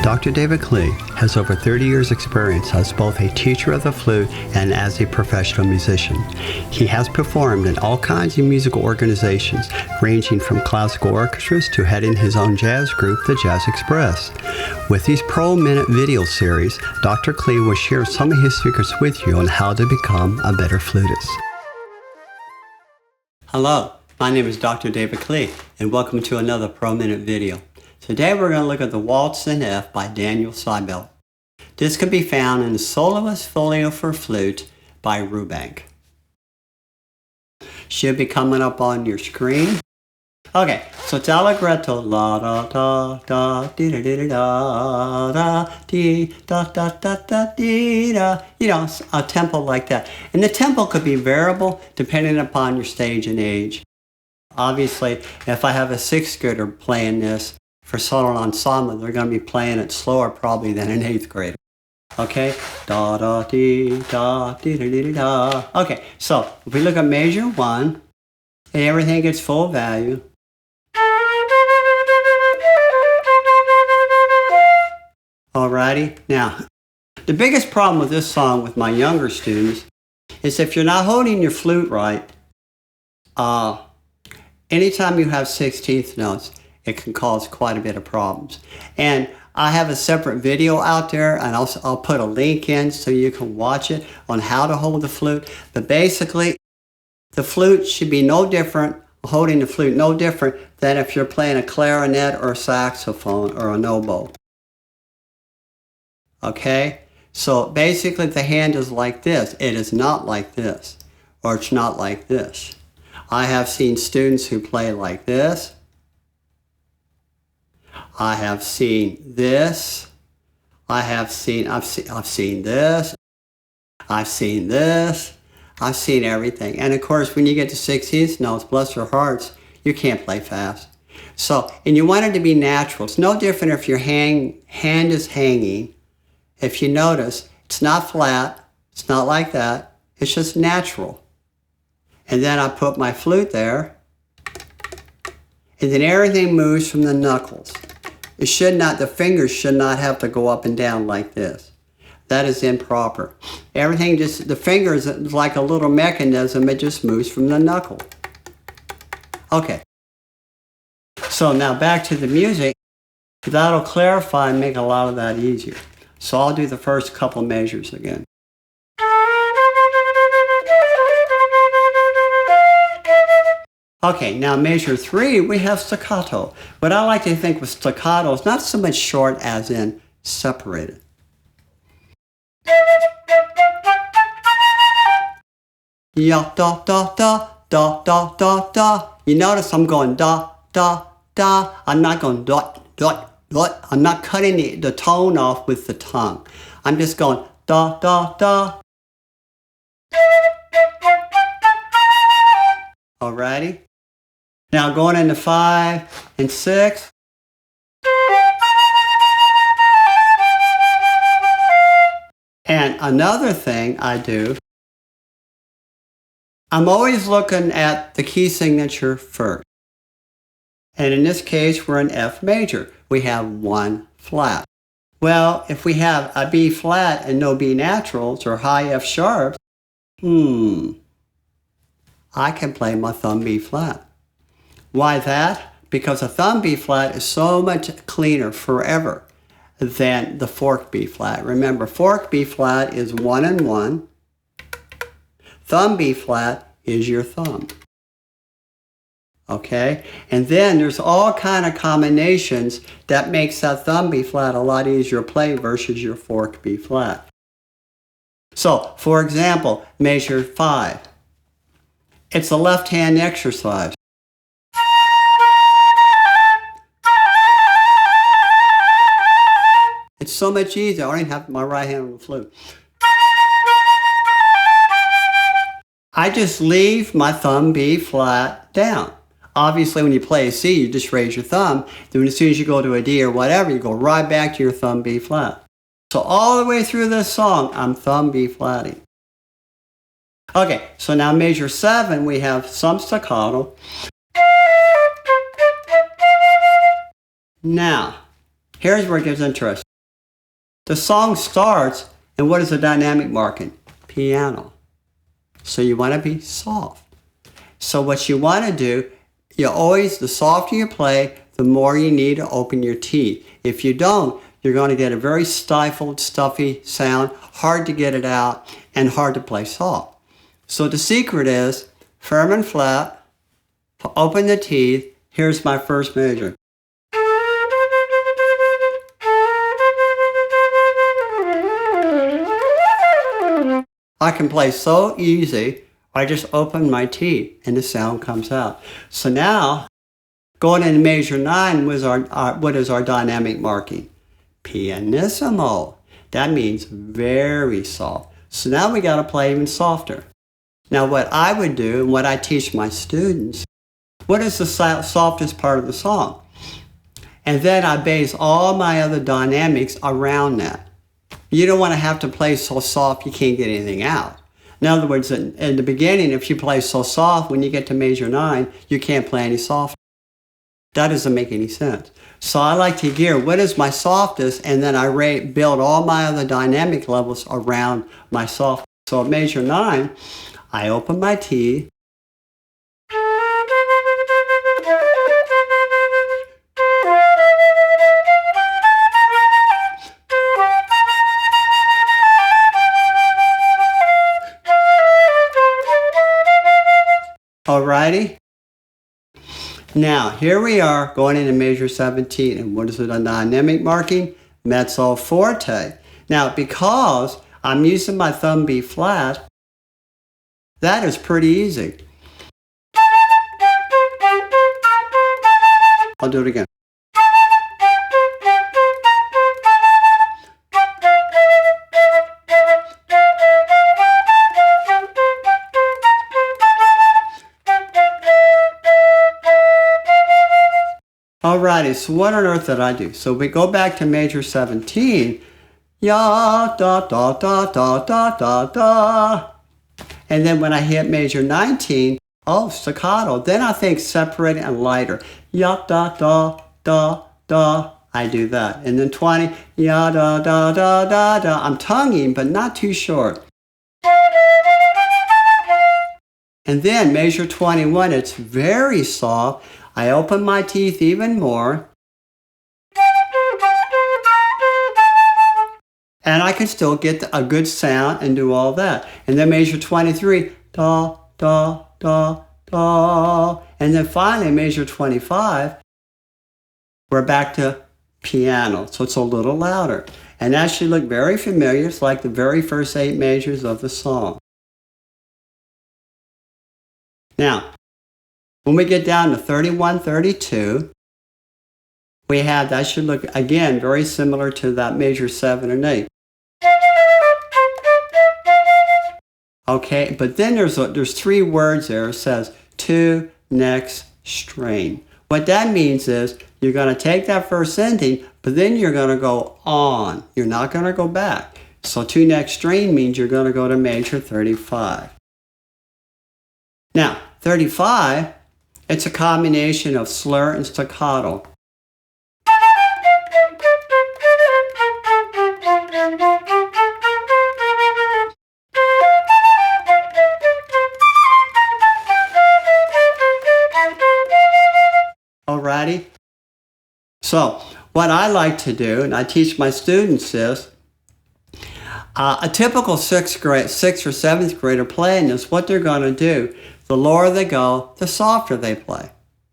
Dr. David Klee has over 30 years experience as both a teacher of the flute and as a professional musician. He has performed in all kinds of musical organizations, ranging from classical orchestras to heading his own jazz group, the Jazz Express. With these Pro Minute video series, Dr. Klee will share some of his secrets with you on how to become a better flutist. Hello, my name is Dr. David Klee, and welcome to another Pro Minute video. Today we're going to look at the Waltz in F by STEIBELT. This can be found in the Soloist Folio for Flute by Rubank. Should be coming up on your screen. Okay, so it's allegretto, la da da da dee da dee da da dee da da da da dee da. You know, a tempo like that. And the tempo could be variable depending upon your stage and age. Obviously, if I have a sixth grader playing this for solo ensemble, they're going to be playing it slower probably than an eighth grader. Okay, da da dee da dee da dee da. Okay, so if we look at measure 1, and everything gets full value. Alrighty, now the biggest problem with this song with my younger students is if you're not holding your flute right, anytime you have 16th notes, it can cause quite a bit of problems. And I have a separate video out there, and I'll put a link in so you can watch it on how to hold the flute. But basically, the flute should be no different, holding the flute no different than if you're playing a clarinet or a saxophone or an oboe. Okay? So basically the hand is like this. It is not like this, or it's not like this. I have seen students who play like this. I have seen this. I've seen this. I've seen this. I've seen everything. And of course, when you get to 16th notes, bless your hearts, you can't play fast. So, and you want it to be natural. It's no different if your hand is hanging. If you notice, it's not flat. It's not like that. It's just natural. And then I put my flute there. And then everything moves from the knuckles. It should not, the fingers should not have to go up and down like this. That is improper. Everything just, the fingers is like a little mechanism, it just moves from the knuckle. Okay. So now back to the music. That'll clarify and make a lot of that easier. So I'll do the first couple measures again. Okay, now measure 3, we have staccato. What I like to think with staccato is not so much short as in separated. Ya da da da da da da da. You notice I'm going da da da. I'm not going dot dot dot. I'm not cutting the tone off with the tongue. I'm just going da da da. Alrighty. Now going into 5 and 6. And another thing I do, I'm always looking at the key signature first. And in this case, we're in F major. We have 1 flat. Well, if we have a B flat and no B naturals or high F sharps, I can play my thumb B flat. Why that? Because a thumb B flat is so much cleaner forever than the fork B flat. Remember, fork B flat is 1 and 1. Thumb B flat is your thumb. Okay? And then there's all kind of combinations that makes that thumb B flat a lot easier to play versus your fork B flat. So, for example, measure 5. It's a left hand exercise. It's so much easier. I don't even have my right hand on the flute. I just leave my thumb B flat down. Obviously, when you play a C, you just raise your thumb. Then as soon as you go to a D or whatever, you go right back to your thumb B flat. So all the way through this song, I'm thumb B flatting. Okay, so now measure 7, we have some staccato. Now, here's where it gets interesting. The song starts, and what is the dynamic marking? Piano. So you want to be soft. So what you want to do, the softer you play, the more you need to open your teeth. If you don't, you're going to get a very stifled, stuffy sound, hard to get it out, and hard to play soft. So the secret is firm and flat, open the teeth. Here's my first measure. I can play so easy, I just open my teeth and the sound comes out. So now, going into measure 9, what is our dynamic marking? Pianissimo. That means very soft. So now we got to play even softer. Now what I would do, and what I teach my students, what is the softest part of the song? And then I base all my other dynamics around that. You don't want to have to play so soft you can't get anything out. In other words, in the beginning, if you play so soft, when you get to measure 9, you can't play any softer. That doesn't make any sense. So I like to gear what is my softest, and then I build all my other dynamic levels around my soft. So at measure 9, I open my teeth. Alrighty. Now, here we are going into measure 17. And what is the dynamic marking? Mezzo forte. Now, because I'm using my thumb B flat, that is pretty easy. I'll do it again. Alrighty, so what on earth did I do? So we go back to measure 17. Ya, da, da, da, da, da, da, da. And then when I hit measure 19, oh, staccato. Then I think separate and lighter. Ya, da, da, da, da. I do that. And then 20, ya, da, da, da, da, da. I'm tonguing, but not too short. And then measure 21, it's very soft. I open my teeth even more. And I can still get a good sound and do all that. And then measure 23, da, da, da, da. And then finally measure 25, we're back to piano. So it's a little louder. And that should look very familiar. It's like the very first 8 measures of the song. Now, when we get down to 31, 32, we have, that should look, again, very similar to that measure 7 and 8. Okay, but then there's 3 words there. It says, to, next, strain. What that means is, you're going to take that first ending, but then you're going to go on. You're not going to go back. So to, next, strain means you're going to go to measure 35. Now, 35, it's a combination of slur and staccato. Alrighty? So, what I like to do, and I teach my students is, a typical 6th or 7th grader playing this, what they're going to do, the lower they go, the softer they play.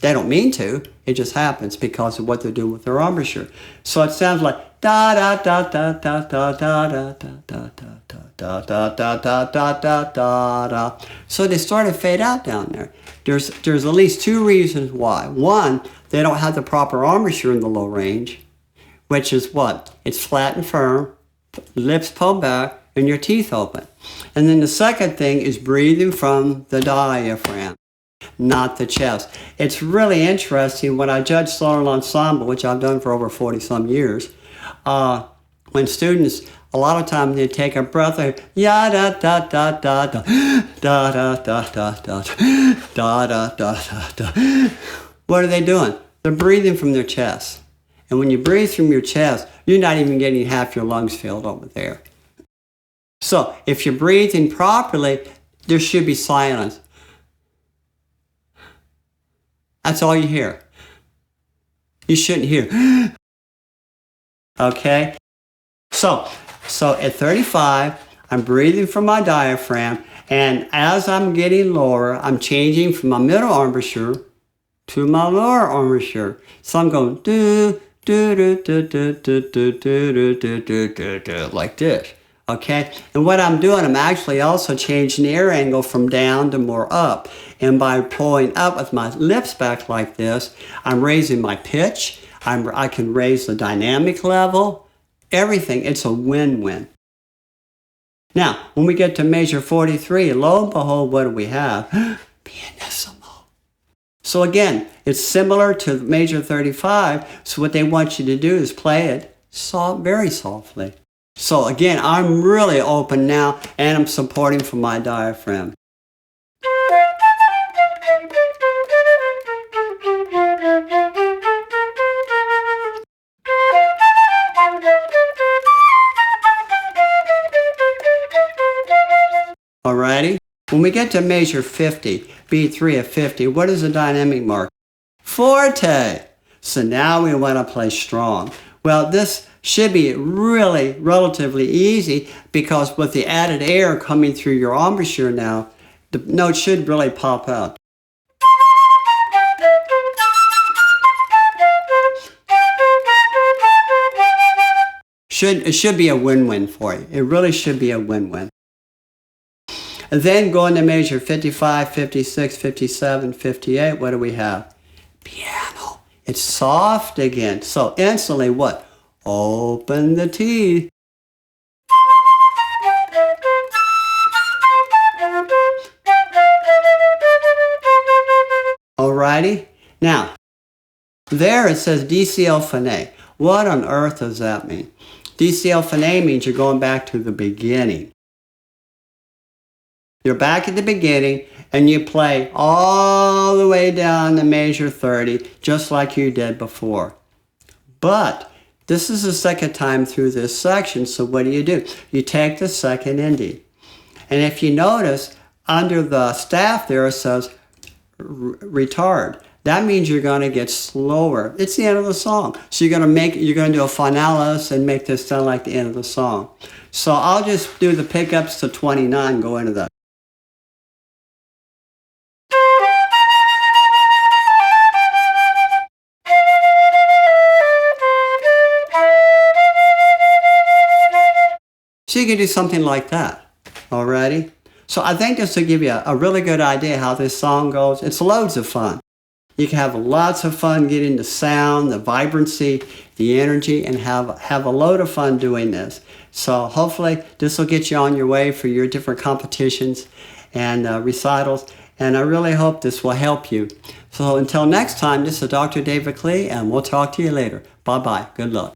They don't mean to, it just happens because of what they're doing with their embouchure. So it sounds like da da da da da da da da da da da da da da da da da da. So they start to fade out down there. There's at least 2 reasons why. One, they don't have the proper embouchure in the low range, which is what? It's flat and firm, lips pulled back, and your teeth open. And then the second thing is breathing from the diaphragm, not the chest. It's really interesting when I judge solo ensemble, which I've done for over 40 some years, when students, a lot of times they take a breath, they ya da da da da da da da da da da da da da da. What are they doing? They're breathing from their chest. And when you breathe from your chest, you're not even getting half your lungs filled up with air. So if you're breathing properly, there should be silence. That's all you hear. You shouldn't hear. Okay? So at 35, I'm breathing from my diaphragm, and as I'm getting lower, I'm changing from my middle embouchure to my lower embouchure. So I'm going do do do do do do do do do do do do like this. Okay, and what I'm doing, I'm actually also changing the air angle from down to more up. And by pulling up with my lips back like this, I'm raising my pitch. I can raise the dynamic level, everything. It's a win-win. Now, when we get to measure 43, lo and behold, what do we have? Pianissimo. So again, it's similar to measure 35. So what they want you to do is play it very softly. So again, I'm really open now, and I'm supporting from my diaphragm. Alrighty? When we get to measure 50, B3 of 50, what is the dynamic mark? Forte. So now we want to play strong. Well, this should be really relatively easy, because with the added air coming through your embouchure now, the note should really pop out. It should be a win-win for you. It really should be a win-win. And then going to measure 55, 56, 57, 58, what do we have? Piano. It's soft again. So instantly what? Open the teeth. Alrighty? Now, there it says DCL Finet. What on earth does that mean? DCL Finet means you're going back to the beginning. You're back at the beginning, and you play all the way down to measure 30, just like you did before. But this is the second time through this section, so what do? You take the second indie. And if you notice, under the staff there it says retard. That means you're going to get slower. It's the end of the song. So you're going to do a finalis and make this sound like the end of the song. So I'll just do the pickups to 29, go into that. So you can do something like that, alrighty? So I think this will give you a really good idea how this song goes. It's loads of fun. You can have lots of fun getting the sound, the vibrancy, the energy, and have a load of fun doing this. So hopefully this will get you on your way for your different competitions and recitals. And I really hope this will help you. So until next time, this is Dr. David Klee, and we'll talk to you later. Bye-bye. Good luck.